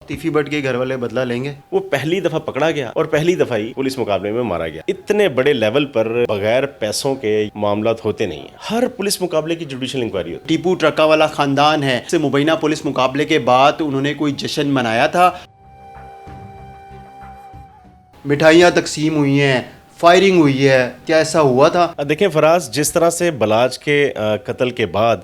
تیفی but کے گھر والے بدلہ لیں گے؟ وہ پہلی دفعہ پکڑا گیا اور پہلی دفعہ ہی پولیس مقابلے میں مارا گیا. اتنے بڑے لیول پر بغیر پیسوں کے معاملات ہوتے نہیں ہیں. ہر پولیس مقابلے کی جوڈیشل انکوائری ہوتی ہے. ٹیپو ٹرکا والا خاندان ہے، سے مبینہ پولیس مقابلے کے بعد انہوں نے کوئی جشن منایا تھا، مٹھائیاں تقسیم ہوئی ہیں، فائرنگ ہوئی ہے، کیا ایسا ہوا تھا؟ دیکھیں فراز، جس طرح سے بلاج کے قتل کے بعد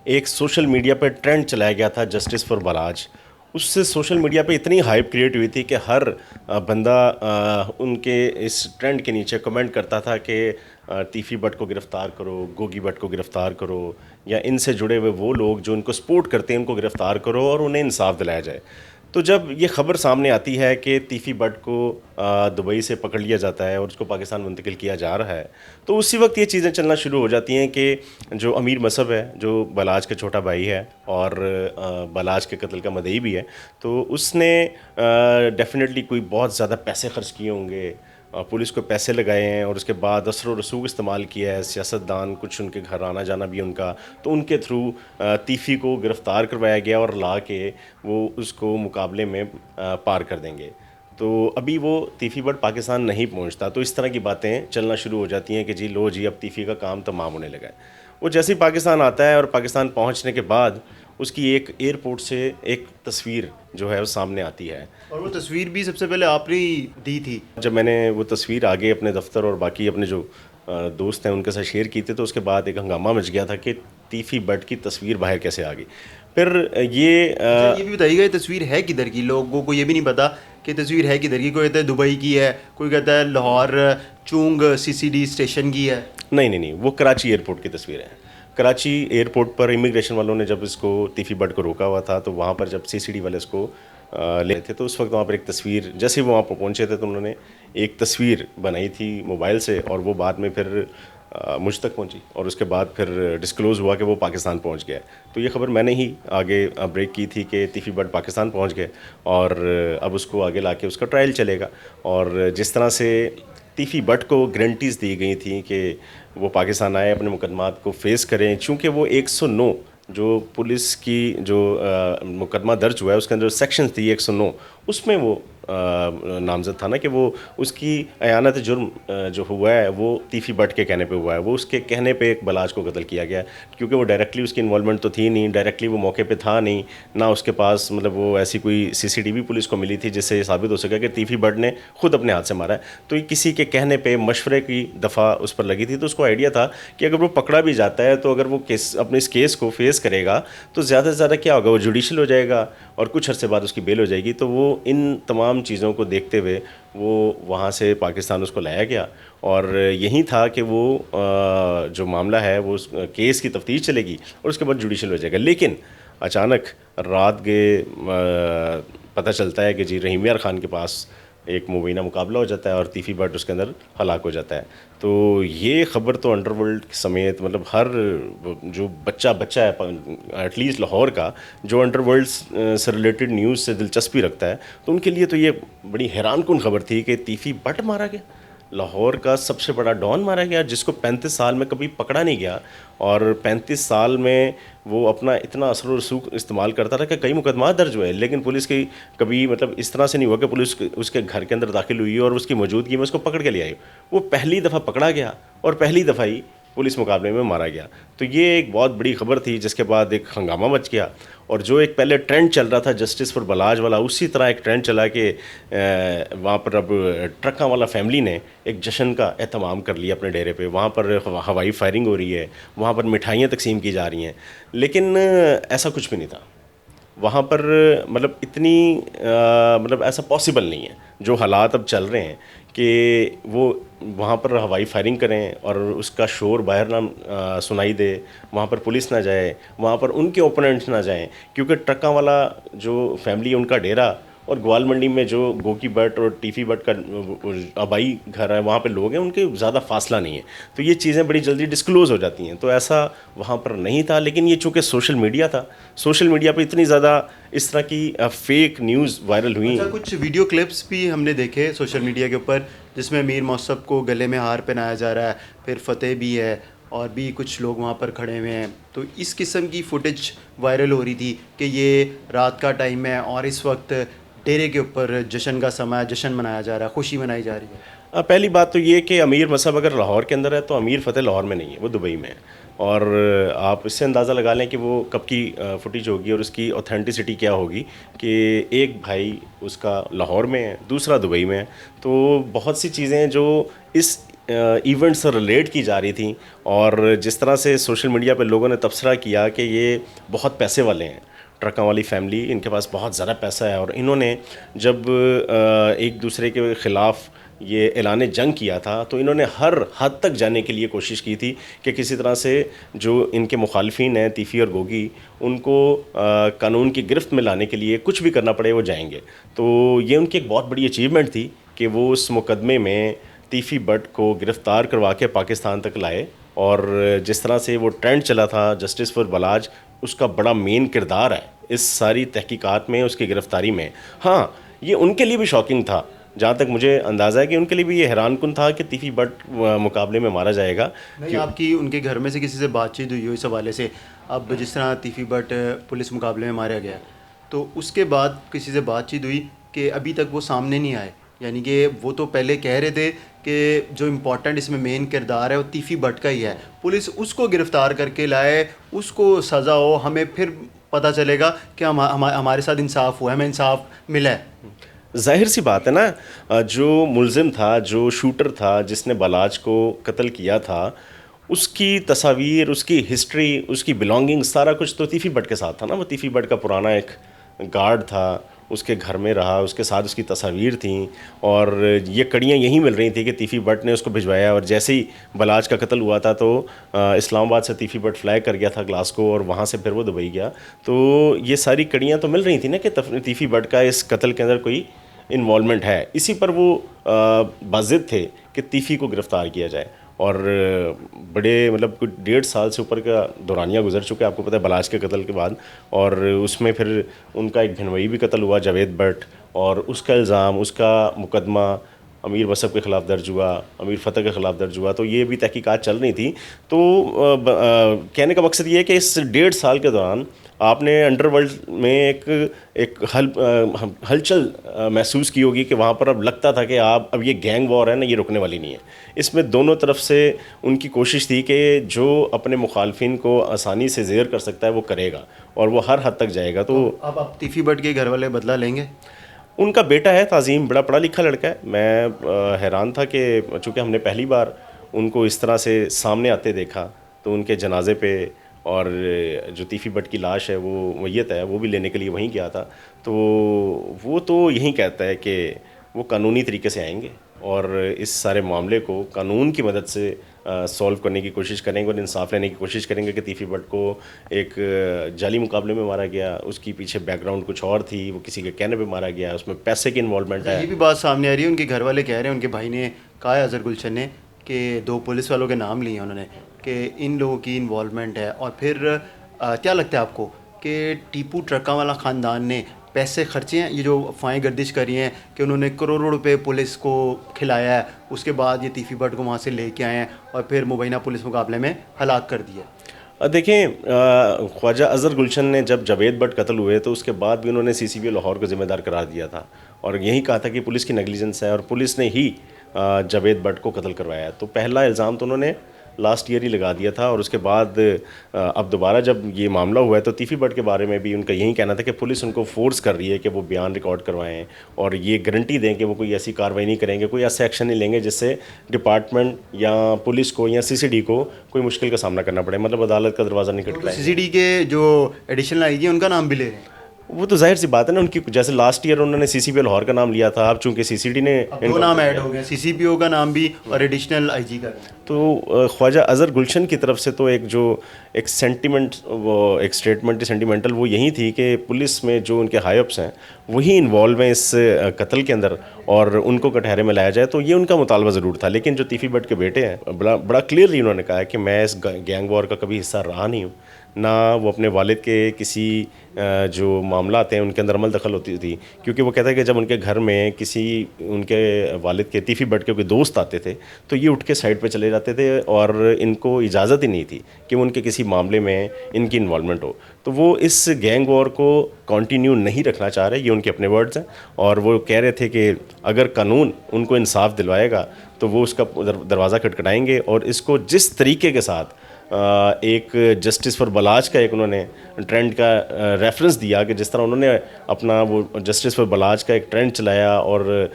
ایک سوشل میڈیا پہ ٹرینڈ چلایا گیا تھا جسٹس فار بلاج، اس سے سوشل میڈیا پہ اتنی ہائپ کریٹ ہوئی تھی کہ ہر بندہ ان کے اس ٹرینڈ کے نیچے کمنٹ کرتا تھا کہ تیفی بٹ کو گرفتار کرو، گوگی بٹ کو گرفتار کرو، یا ان سے جڑے ہوئے وہ لوگ جو ان کو سپورٹ کرتے ہیں ان کو گرفتار کرو اور انہیں انصاف دلایا جائے. تو جب یہ خبر سامنے آتی ہے کہ تیفی بٹ کو دبئی سے پکڑ لیا جاتا ہے اور اس کو پاکستان منتقل کیا جا رہا ہے، تو اسی وقت یہ چیزیں چلنا شروع ہو جاتی ہیں کہ جو امیر مصعب ہے، جو بلاج کا چھوٹا بھائی ہے اور بلاج کے قتل کا مدعی بھی ہے، تو اس نے ڈیفینیٹلی کوئی بہت زیادہ پیسے خرچ کیے ہوں گے، پولیس کو پیسے لگائے ہیں، اور اس کے بعد اثر و رسوخ استعمال کیا ہے، سیاستدان کچھ ان کے گھر آنا جانا بھی ان کا، تو ان کے تھرو تیفی کو گرفتار کروایا گیا اور لا کے وہ اس کو مقابلے میں پار کر دیں گے. تو ابھی وہ تیفی بٹ پاکستان نہیں پہنچتا، تو اس طرح کی باتیں چلنا شروع ہو جاتی ہیں کہ جی لو جی اب تیفی کا کام تمام ہونے لگا ہے. وہ جیسے ہی پاکستان آتا ہے اور پاکستان پہنچنے کے بعد اس کی ایک ایئرپورٹ سے ایک تصویر جو ہے وہ سامنے آتی ہے، اور وہ تصویر بھی سب سے پہلے آپ نے ہی دی تھی. جب میں نے وہ تصویر آگے اپنے دفتر اور باقی اپنے جو دوست ہیں ان کے ساتھ شیئر کی تھی، تو اس کے بعد ایک ہنگامہ مچ گیا تھا کہ تیفی بٹ کی تصویر باہر کیسے آ گئی. پھر یہ بھی بتائیے گا یہ تصویر ہے کدھر کی؟ لوگوں کو یہ بھی نہیں پتا کہ تصویر ہے کدھر کی. کوئی کہتا ہے دبئی کی ہے، کوئی کہتا ہے لاہور چونگ CCD اسٹیشن کی ہے. نہیں، وہ کراچی ایئرپورٹ کی تصویر ہے. کراچی ایئرپورٹ پر امیگریشن والوں نے جب اس کو تیفی بٹ کو روکا ہوا تھا، تو وہاں پر جب CCD والے اس کو لے تھے، تو اس وقت وہاں پر ایک تصویر، جیسے وہ وہاں پر پہنچے تھے تو انہوں نے ایک تصویر بنائی تھی موبائل سے، اور وہ بعد میں پھر مجھ تک پہنچی، اور اس کے بعد پھر ڈسکلوز ہوا کہ وہ پاکستان پہنچ گیا. تو یہ خبر میں نے ہی آگے بریک کی تھی کہ تیفی بٹ پاکستان پہنچ گئے، اور اب اس کو آگے لا کے اس کا ٹرائل چلے گا. اور جس طرح سے تیفی بٹ کو گارنٹیز دی گئی تھیں کہ وہ پاکستان آئے، اپنے مقدمات کو فیس کریں، چونکہ وہ 109 جو پولیس کی جو مقدمہ درج ہوا ہے اس کے اندر سیکشن تھی 109، اس میں وہ نامزد تھا نا کہ وہ اس کی اعانت جرم جو ہوا ہے وہ تیفی بٹ کے کہنے پہ ہوا ہے. وہ اس کے کہنے پہ ایک بلاج کو قتل کیا گیا ہے، کیونکہ وہ ڈائریکٹلی اس کی انوالومنٹ تو تھی نہیں، ڈائریکٹلی وہ موقع پہ تھا نہیں، نہ اس کے پاس مطلب وہ ایسی کوئی CCTV پولیس کو ملی تھی جس سے یہ ثابت ہو سکا کہ تیفی بٹ نے خود اپنے ہاتھ سے مارا ہے. تو یہ کسی کے کہنے پہ مشورے کی دفعہ اس پر لگی تھی. تو اس کو آئیڈیا تھا کہ اگر وہ پکڑا بھی جاتا ہے تو اگر وہ اپنے اس کیس کو فیس کرے گا تو زیادہ سے زیادہ کیا ہوگا، وہ جوڈیشل ہو جائے گا اور کچھ عرصے بعد اس کی بیل ہو جائے گی. تو وہ ان تمام چیزوں کو دیکھتے ہوئے وہ وہاں سے پاکستان اس کو لایا گیا، اور یہی تھا کہ وہ جو معاملہ ہے وہ کیس کی تفتیش چلے گی اور اس کے بعد جوڈیشل ہو جائے گا. لیکن اچانک رات گئے پتہ چلتا ہے کہ جی رحیم یار خان کے پاس ایک مبینہ مقابلہ ہو جاتا ہے اور تیفی بٹ اس کے اندر ہلاک ہو جاتا ہے. تو یہ خبر تو انڈر ورلڈ سمیت مطلب ہر جو بچہ ہے ایٹ لیسٹ لاہور کا جو انڈر ورلڈ سے ریلیٹڈ نیوز سے دلچسپی رکھتا ہے، تو ان کے لیے تو یہ بڑی حیران کن خبر تھی کہ تیفی بٹ مارا گیا، لاہور کا سب سے بڑا ڈان مارا گیا، جس کو 35 سال میں کبھی پکڑا نہیں گیا، اور 35 سال میں وہ اپنا اتنا اثر و رسوخ استعمال کرتا رہا کہ کئی مقدمات درج ہوئے، لیکن پولیس کی کبھی مطلب اس طرح سے نہیں ہوا کہ پولیس اس کے گھر کے اندر داخل ہوئی اور اس کی موجودگی میں اس کو پکڑ کے لے آئی. وہ پہلی دفعہ پکڑا گیا اور پہلی دفعہ ہی پولیس مقابلے میں مارا گیا. تو یہ ایک بہت بڑی خبر تھی، جس کے بعد ایک ہنگامہ مچ گیا. اور جو ایک پہلے ٹرینڈ چل رہا تھا جسٹس فار بلاج والا، اسی طرح ایک ٹرینڈ چلا کہ وہاں پر اب ٹرکاں والا فیملی نے ایک جشن کا اہتمام کر لیا اپنے ڈیرے پہ. وہاں پر ہوائی فائرنگ ہو رہی ہے، وہاں پر مٹھائیاں تقسیم کی جا رہی ہیں، لیکن ایسا کچھ بھی نہیں تھا وہاں پر. مطلب اتنی مطلب ایسا پاسبل نہیں ہے جو حالات اب چل رہے ہیں کہ وہ وہاں پر ہوائی فائرنگ کریں اور اس کا شور باہر نہ سنائی دے، وہاں پر پولیس نہ جائے، وہاں پر ان کے اوپوننٹس نہ جائیں، کیونکہ ٹرکاں والا جو فیملی ان کا ڈیرا اور گوال منڈی میں جو گوکی بٹ اور ٹیفی بٹ کا آبائی گھر ہے وہاں پہ لوگ ہیں، ان کے زیادہ فاصلہ نہیں ہے. تو یہ چیزیں بڑی جلدی ڈسکلوز ہو جاتی ہیں. تو ایسا وہاں پر نہیں تھا، لیکن یہ چونکہ سوشل میڈیا تھا، سوشل میڈیا پہ اتنی زیادہ اس طرح کی فیک نیوز وائرل ہوئی. کچھ ویڈیو کلپس بھی ہم نے دیکھے سوشل میڈیا کے اوپر جس میں امیر مصعب کو گلے میں ہار پہنایا جا رہا ہے، پھر فتح بھی ہے اور بھی کچھ لوگ وہاں پر کھڑے ہوئے ہیں. تو اس قسم کی فوٹیج وائرل ہو رہی تھی کہ یہ رات کا ٹائم ہے اور اس وقت ڈیرے کے اوپر جشن کا سمے، جشن منایا جا رہا ہے، خوشی منائی جا رہی ہے؟ پہلی بات تو یہ کہ امیر مذہب اگر لاہور کے اندر ہے تو امیر فتح لاہور میں نہیں ہے، وہ دبئی میں ہے. اور آپ اس سے اندازہ لگا لیں کہ وہ کب کی فوٹیج ہوگی اور اس کی اوتھینٹسٹی کیا ہوگی کہ ایک بھائی اس کا لاہور میں ہے، دوسرا دبئی میں ہے. تو بہت سی چیزیں جو اس ایونٹ سے ریلیٹ کی جا رہی تھیں، اور جس طرح سے سوشل میڈیا پہ لوگوں نے تبصرہ کیا کہ یہ بہت پیسے والے ہیں، ٹرکاں والی فیملی، ان کے پاس بہت زیادہ پیسہ ہے، اور انہوں نے جب ایک دوسرے کے خلاف یہ اعلان جنگ کیا تھا تو انہوں نے ہر حد تک جانے کے لیے کوشش کی تھی کہ کسی طرح سے جو ان کے مخالفین ہیں تیفی اور گوگی، ان کو قانون کی گرفت میں لانے کے لیے کچھ بھی کرنا پڑے وہ جائیں گے. تو یہ ان کی ایک بہت بڑی اچیومنٹ تھی کہ وہ اس مقدمے میں تیفی بٹ کو گرفتار کروا کے پاکستان تک لائے. اور جس طرح سے وہ ٹرینڈ چلا تھا جسٹس فار بلاج، اس کا بڑا مین کردار ہے اس ساری تحقیقات میں، اس کی گرفتاری میں. ہاں، یہ ان کے لیے بھی شاکنگ تھا، جہاں تک مجھے اندازہ ہے کہ ان کے لیے بھی یہ حیران کن تھا کہ تیفی بٹ مقابلے میں مارا جائے گا. نہیں، آپ کی ان کے گھر میں سے کسی سے بات چیت ہوئی ہو اس حوالے سے؟ اب جس طرح تیفی بٹ پولیس مقابلے میں مارا گیا، تو اس کے بعد کسی سے بات چیت ہوئی کہ ابھی تک وہ سامنے نہیں آئے؟ یعنی کہ وہ تو پہلے کہہ رہے تھے کہ جو امپورٹنٹ اس میں مین کردار ہے وہ تیفی بٹ کا ہی ہے، پولیس اس کو گرفتار کر کے لائے، اس کو سزا ہو، ہمیں پھر پتہ چلے گا کہ ہمارے ساتھ انصاف ہوا ہے، ہمیں انصاف ملا ہے. ظاہر سی بات ہے نا، جو ملزم تھا، جو شوٹر تھا، جس نے بلاج کو قتل کیا تھا، اس کی تصاویر، اس کی ہسٹری، اس کی بلانگنگ، سارا کچھ تو تیفی بٹ کے ساتھ تھا نا. وہ تیفی بٹ کا پرانا ایک گارڈ تھا، اس کے گھر میں رہا، اس کے ساتھ اس کی تصاویر تھیں، اور یہ کڑیاں یہیں مل رہی تھیں کہ تیفی بٹ نے اس کو بھجوایا. اور جیسے ہی بلاج کا قتل ہوا تھا تو اسلام آباد سے تیفی بٹ فلائی کر گیا تھا گلاسکو، اور وہاں سے پھر وہ دبئی گیا. تو یہ ساری کڑیاں تو مل رہی تھیں نا کہ تیفی بٹ کا اس قتل کے اندر کوئی انوالومنٹ ہے. اسی پر وہ باضد تھے کہ تیفی کو گرفتار کیا جائے. اور بڑے مطلب کچھ 1.5 سال سے اوپر کا دورانیہ گزر چکا ہے، آپ کو پتہ ہے، بلاج کے قتل کے بعد. اور اس میں پھر ان کا ایک بھنوئی بھی قتل ہوا، جاوید بٹ، اور اس کا الزام، اس کا مقدمہ امیر مصعب کے خلاف درج ہوا، امیر فتح کے خلاف درج ہوا. تو یہ بھی تحقیقات چل رہی تھی. تو کہنے کا مقصد یہ ہے کہ اس 1.5 سال کے دوران آپ نے انڈر ورلڈ میں ایک ہلچل محسوس کی ہوگی کہ وہاں پر اب لگتا تھا کہ اب یہ گینگ وار ہے نا، یہ رکنے والی نہیں ہے. اس میں دونوں طرف سے ان کی کوشش تھی کہ جو اپنے مخالفین کو آسانی سے زیر کر سکتا ہے وہ کرے گا، اور وہ ہر حد تک جائے گا. تو اب تیفی بٹ کے گھر والے بدلہ لیں گے؟ ان کا بیٹا ہے تعظیم، بڑا پڑھا لکھا لڑکا ہے. میں حیران تھا کہ چونکہ ہم نے پہلی بار ان کو اس طرح سے سامنے آتے دیکھا، تو ان کے جنازے پہ، اور جو تیفی بٹ کی لاش ہے وہ میت ہے، وہ بھی لینے کے لیے وہیں گیا تھا. تو وہ تو یہی کہتا ہے کہ وہ قانونی طریقے سے آئیں گے اور اس سارے معاملے کو قانون کی مدد سے سولو کرنے کی کوشش کریں گے، اور انصاف لینے کی کوشش کریں گے کہ تیفی بٹ کو ایک جعلی مقابلے میں مارا گیا، اس کی پیچھے بیک گراؤنڈ کچھ اور تھی، وہ کسی کے کہنے پہ مارا گیا، اس میں پیسے کی انوالومنٹ ہے. یہ بھی بات سامنے آ رہی ہے، ان کے گھر والے کہہ رہے ہیں، ان کے بھائی نے کہا ہے اظہر گلشن نے، کہ 2 پولیس والوں کے نام لیے ہیں انہوں نے، کہ ان لوگوں کی انوالومنٹ ہے. اور پھر کیا لگتا ہے آپ کو کہ ٹیپو ٹرکاں والا خاندان نے پیسے خرچے ہیں، یہ جو افواہیں گردش کری ہیں کہ انہوں نے کروڑوں روپے پولیس کو کھلایا ہے، اس کے بعد یہ تیفی بٹ کو وہاں سے لے کے آئے ہیں اور پھر مبینہ پولیس مقابلے میں ہلاک کر دیا؟ دیکھیں، خواجہ اظہر گلشن نے جب جاوید بٹ قتل ہوئے تو اس کے بعد بھی انہوں نے سی سی بی لاہور کو ذمہ دار قرار دیا تھا، اور یہی کہا تھا کہ پولیس کی نیگلیجنس ہے اور پولیس نے ہی جاوید بٹ کو قتل کروایا. تو پہلا الزام تو انہوں نے لاسٹ ایئر ہی لگا دیا تھا. اور اس کے بعد اب دوبارہ جب یہ معاملہ ہوا ہے تو تیفی بٹ کے بارے میں بھی ان کا یہی کہنا تھا کہ پولیس ان کو فورس کر رہی ہے کہ وہ بیان ریکارڈ کروائیں، اور یہ گارنٹی دیں کہ وہ کوئی ایسی کارروائی نہیں کریں گے، کوئی ایسا ایکشن نہیں لیں گے جس سے ڈپارٹمنٹ یا پولیس کو یا سی سی ڈی کو کوئی مشکل کا سامنا کرنا پڑے، مطلب عدالت کا دروازہ نہیں کھٹکھٹائیں. سی سی ڈی کے جو ایڈیشنل آئی جی ان کا نام بھی لے رہے ہیں؟ وہ تو ظاہر سی بات ہے نا، ان کی جیسے لاسٹ ایئر انہوں نے سی سی پی لاہور کا نام لیا تھا، اب چونکہ سی سی ڈی نے 2 نام ایڈ ہو گئے، سی سی پی او کا نام بھی اور ایڈیشنل آئی جی کا. تو خواجہ اظہر گلشن کی طرف سے تو ایک سینٹیمنٹ، وہ ایک اسٹیٹمنٹ سینٹیمنٹل وہ یہی تھی کہ پولیس میں جو ان کے ہائی اپس ہیں وہی انوالو ہیں اس قتل کے اندر، اور ان کو کٹہرے میں لایا جائے. تو یہ ان کا مطالبہ ضرور تھا. لیکن جو تیفی بٹ کے بیٹے ہیں، بڑا کلیئرلی انہوں نے کہا ہے کہ میں اس گینگ وار کا کبھی حصہ رہا نہیں ہوں، نہ وہ اپنے والد کے کسی جو معاملات ہیں ان کے اندر عمل دخل ہوتی تھی، کیونکہ وہ کہتا ہے کہ جب ان کے گھر میں کسی ان کے والد کے تیفی بٹ کے کوئی دوست آتے تھے تو یہ اٹھ کے سائڈ پہ چلے جاتے تھے اور ان کو اجازت ہی نہیں تھی کہ ان کے کسی معاملے میں ان کی انوالومنٹ ہو. تو وہ اس گینگ وار کو کنٹینیو نہیں رکھنا چاہ رہے، یہ ان کے اپنے ورڈز ہیں، اور وہ کہہ رہے تھے کہ اگر قانون ان کو انصاف دلوائے گا تو وہ اس کا دروازہ کھٹکھٹائیں گے، اور اس کو جس طریقے کے ساتھ ایک جسٹس فار بلاچ کا ایک انہوں نے ٹرینڈ کا ریفرنس دیا کہ جس طرح انہوں نے اپنا وہ جسٹس فار بلاچ کا ایک ٹرینڈ چلایا اور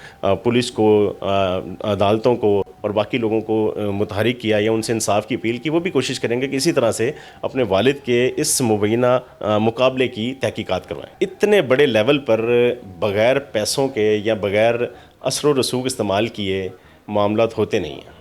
پولیس کو، عدالتوں کو اور باقی لوگوں کو متحرک کیا یا ان سے انصاف کی اپیل کی، وہ بھی کوشش کریں گے کہ اسی طرح سے اپنے والد کے اس مبینہ مقابلے کی تحقیقات کروائیں. اتنے بڑے لیول پر بغیر پیسوں کے یا بغیر اثر و رسوخ استعمال کیے معاملات ہوتے نہیں ہیں.